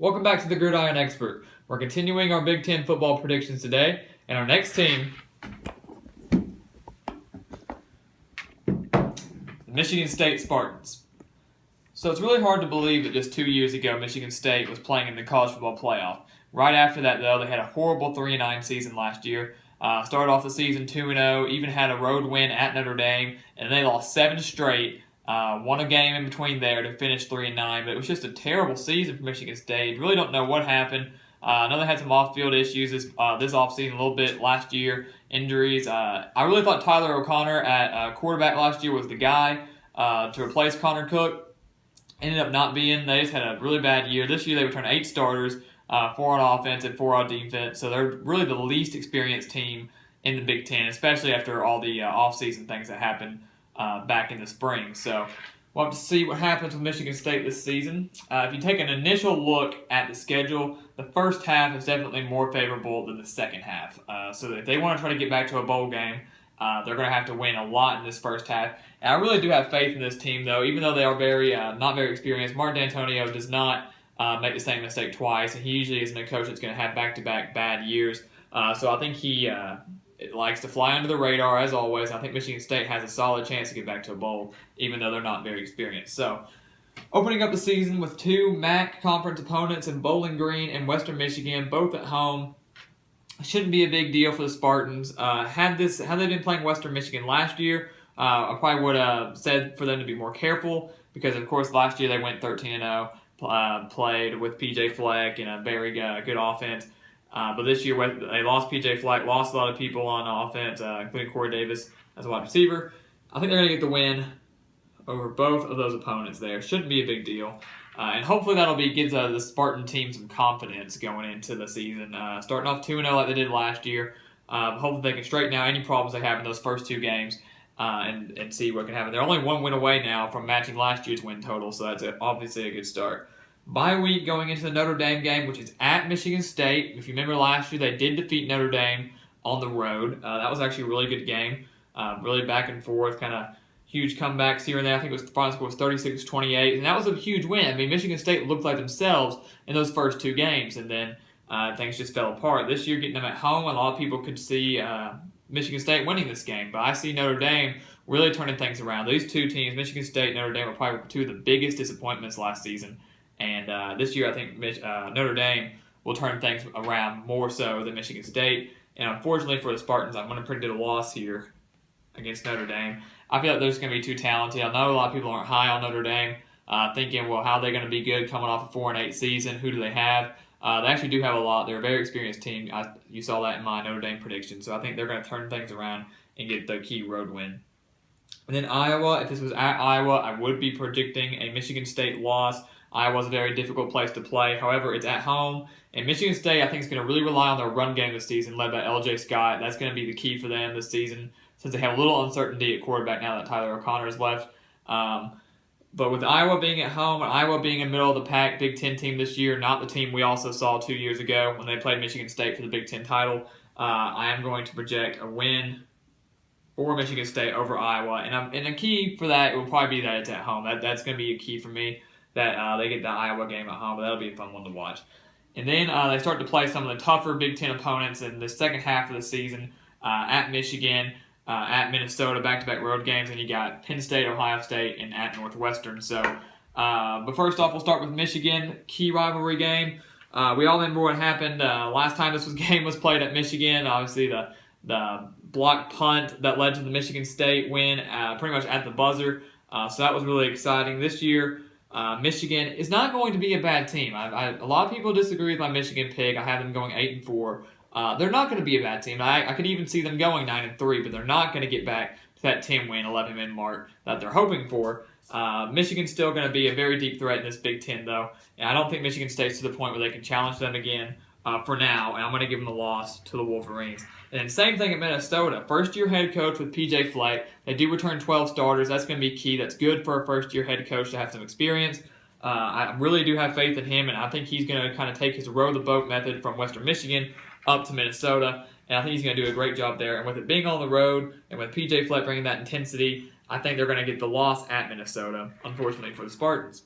Welcome back to the Gridiron Expert. We're continuing our Big Ten football predictions today, and our next team, the Michigan State Spartans. So it's really hard to believe that just 2 years ago, Michigan State was playing in the college football playoff. Right after that, though, they had a horrible 3-9 season last year. Started off the season 2-0, even had a road win at Notre Dame, and they lost 7 straight. Won a game in between there to finish 3-9, but it was just a terrible season for Michigan State. Really don't know what happened. I know they had some off-field issues this offseason a little bit last year, injuries. I really thought Tyler O'Connor at quarterback last year was the guy to replace Connor Cook. Ended up not being. They just had a really bad year. This year they returned 8 starters, 4 on offense and 4 on defense. So they're really the least experienced team in the Big Ten, especially after all the offseason things that happened back in the spring. So we'll have to see what happens with Michigan State this season. If you take an initial look at the schedule, the first half is definitely more favorable than the second half. So if they want to try to get back to a bowl game, they're going to have to win a lot in this first half. And I really do have faith in this team, though, even though they are not very experienced. Martin D'Antonio does not make the same mistake twice, and he usually isn't a coach that's going to have back-to-back bad years. So I think he likes to fly under the radar, as always. I think Michigan State has a solid chance to get back to a bowl, even though they're not very experienced. So, opening up the season with 2 MAC conference opponents in Bowling Green and Western Michigan, both at home. Shouldn't be a big deal for the Spartans. Had they been playing Western Michigan last year, I probably would have said for them to be more careful because, of course, last year they went 13-0, played with P.J. Fleck and a very good offense. But this year they lost P.J. Fleck, lost a lot of people on offense, including Corey Davis as a wide receiver. I think they're going to get the win over both of those opponents there. Shouldn't be a big deal. And hopefully that'll gives the Spartan team some confidence going into the season. Starting off 2-0 like they did last year. Hopefully they can straighten out any problems they have in those first 2 games and see what can happen. They're only 1 win away now from matching last year's win total, so that's obviously a good start. Bye week going into the Notre Dame game, which is at Michigan State. If you remember last year, they did defeat Notre Dame on the road. That was actually a really good game. Really back and forth, kind of huge comebacks here and there. I think the final score was 36-28, and that was a huge win. I mean, Michigan State looked like themselves in those first 2 games, and then things just fell apart. This year, getting them at home, a lot of people could see Michigan State winning this game, but I see Notre Dame really turning things around. These 2 teams, Michigan State and Notre Dame, were probably 2 of the biggest disappointments last season. And this year, I think Notre Dame will turn things around more so than Michigan State. And unfortunately for the Spartans, I'm going to predict a loss here against Notre Dame. I feel like they're just going to be too talented. I know a lot of people aren't high on Notre Dame, thinking, well, how are they going to be good coming off a 4-8 season? Who do they have? They actually do have a lot. They're a very experienced team. You saw that in my Notre Dame prediction. So I think they're going to turn things around and get the key road win. And then Iowa, if this was at Iowa, I would be predicting a Michigan State loss. Iowa's a very difficult place to play. However, it's at home. And Michigan State, I think, is going to really rely on their run game this season, led by L.J. Scott. That's going to be the key for them this season, since they have a little uncertainty at quarterback now that Tyler O'Connor has left. But with Iowa being at home and Iowa being a middle-of-the-pack Big Ten team this year, not the team we also saw 2 years ago when they played Michigan State for the Big Ten title, I am going to project a win for Michigan State over Iowa. And a key for that will probably be that it's at home. That's going to be a key for me, that they get the Iowa game at home, but that'll be a fun one to watch. And then they start to play some of the tougher Big Ten opponents in the second half of the season at Michigan, at Minnesota, back-to-back road games, and you got Penn State, Ohio State, and at Northwestern. So, but first off, we'll start with Michigan, key rivalry game. We all remember what happened last time this game was played at Michigan. Obviously, the block punt that led to the Michigan State win pretty much at the buzzer. So that was really exciting. This year, Michigan is not going to be a bad team. A lot of people disagree with my Michigan pick. I have them going 8-4. They're not going to be a bad team. I could even see them going 9-3, but they're not going to get back to that 10-win, 11-win mark that they're hoping for. Michigan's still going to be a very deep threat in this Big Ten, though, and I don't think Michigan State's to the point where they can challenge them again for now, and I'm going to give them a loss to the Wolverines. And same thing at Minnesota. First-year head coach with P.J. Fleck. They do return 12 starters. That's going to be key. That's good for a first-year head coach to have some experience. I really do have faith in him, and I think he's going to kind of take his row-the-boat method from Western Michigan up to Minnesota, and I think he's going to do a great job there. And with it being on the road, and with P.J. Fleck bringing that intensity, I think they're going to get the loss at Minnesota, unfortunately for the Spartans.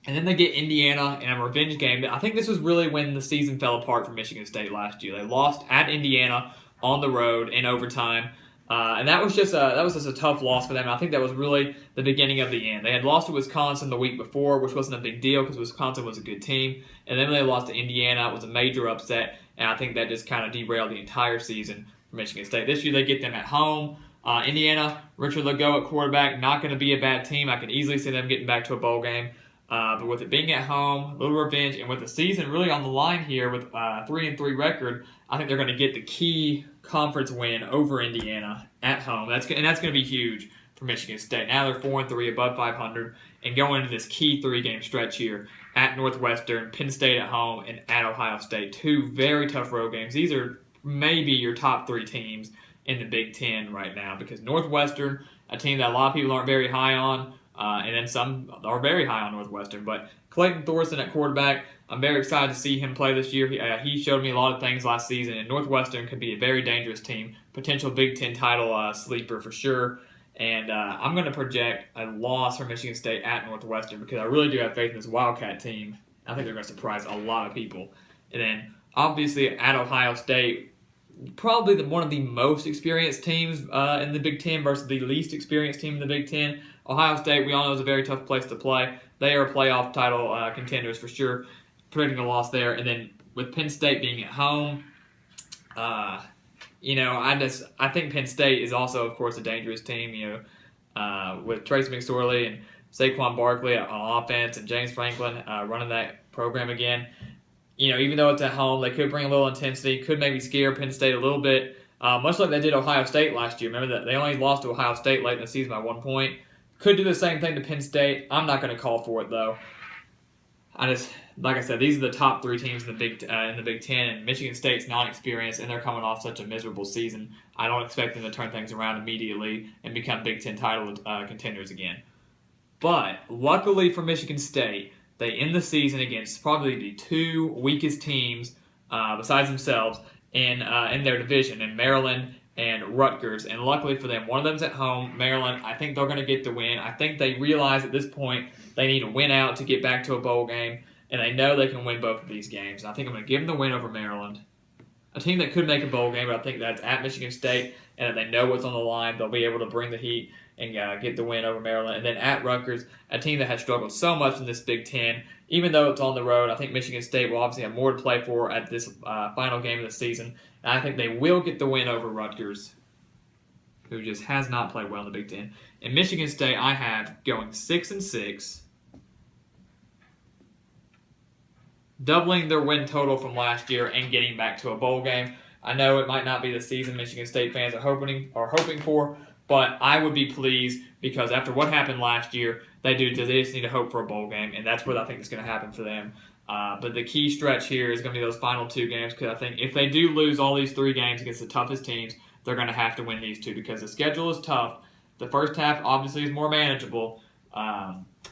And then they get Indiana in a revenge game. I think this was really when the season fell apart for Michigan State last year. They lost at Indiana on the road in overtime. And that was just a tough loss for them. I think that was really the beginning of the end. They had lost to Wisconsin the week before, which wasn't a big deal because Wisconsin was a good team. And then when they lost to Indiana, it was a major upset. And I think that just kind of derailed the entire season for Michigan State. This year they get them at home. Indiana, Richard Legault at quarterback, not going to be a bad team. I can easily see them getting back to a bowl game. But with it being at home, a little revenge, and with the season really on the line here with a 3-3 record, I think they're going to get the key conference win over Indiana at home. That's going to be huge for Michigan State. Now they're 4-3, above 500, and going into this key 3-game stretch here at Northwestern, Penn State at home, and at Ohio State. 2 very tough road games. These are maybe your top 3 teams in the Big Ten right now because Northwestern, a team that a lot of people aren't very high on, and then some are very high on Northwestern. But Clayton Thorson at quarterback, I'm very excited to see him play this year. He showed me a lot of things last season, and Northwestern could be a very dangerous team, potential Big Ten title sleeper for sure. And I'm going to project a loss for Michigan State at Northwestern because I really do have faith in this Wildcat team. I think they're going to surprise a lot of people. And then, obviously, at Ohio State, probably one of the most experienced teams in the Big Ten versus the least experienced team in the Big Ten. Ohio State, we all know, is a very tough place to play. They are playoff title contenders for sure. Predicting a loss there. And then with Penn State being at home, I think Penn State is also, of course, a dangerous team. With Trace McSorley and Saquon Barkley on offense and James Franklin running that program again. Even though it's at home, they could bring a little intensity, could maybe scare Penn State a little bit, much like they did Ohio State last year. Remember that they only lost to Ohio State late in the season by 1 point. Could do the same thing to Penn State. I'm not going to call for it though. Like I said, these are the top 3 teams in the Big Ten, and Michigan State's non-experienced, and they're coming off such a miserable season. I don't expect them to turn things around immediately and become Big Ten title contenders again. But luckily for Michigan State, they end the season against probably the 2 weakest teams besides themselves in their division, in Maryland and Rutgers. And luckily for them, one of them's at home. Maryland, I think they're going to get the win. I think they realize at this point they need to win out to get back to a bowl game, and they know they can win both of these games. And I think I'm going to give them the win over Maryland, a team that could make a bowl game, but I think that's at Michigan State, and if they know what's on the line, they'll be able to bring the heat and get the win over Maryland. And then at Rutgers, a team that has struggled so much in this Big Ten, even though it's on the road, I think Michigan State will obviously have more to play for at this final game of the season. And I think they will get the win over Rutgers, who just has not played well in the Big Ten. And Michigan State, I have going 6-6, doubling their win total from last year and getting back to a bowl game. I know it might not be the season Michigan State fans are hoping for, but I would be pleased because after what happened last year, they just need to hope for a bowl game, and that's what I think is going to happen for them. But the key stretch here is going to be those final 2 games because I think if they do lose all these 3 games against the toughest teams, they're going to have to win these 2 because the schedule is tough. The first half obviously is more manageable.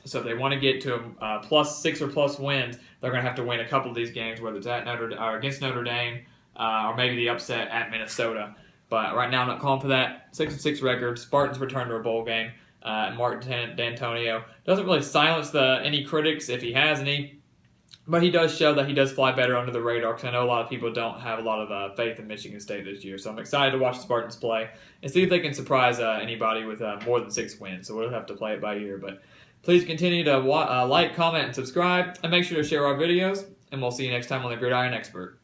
So if they want to get to +6 or plus wins, they're going to have to win a couple of these games, whether it's against Notre Dame or maybe the upset at Minnesota. But right now I'm not calling for that. 6-6 record. Spartans return to a bowl game. Martin D'Antonio doesn't really silence any critics if he has any, but he does show that he does fly better under the radar because I know a lot of people don't have a lot of faith in Michigan State this year. So I'm excited to watch the Spartans play and see if they can surprise anybody with more than 6 wins. So we'll have to play it by ear. But please continue to like, comment, and subscribe, and make sure to share our videos. And we'll see you next time on The Gridiron Expert.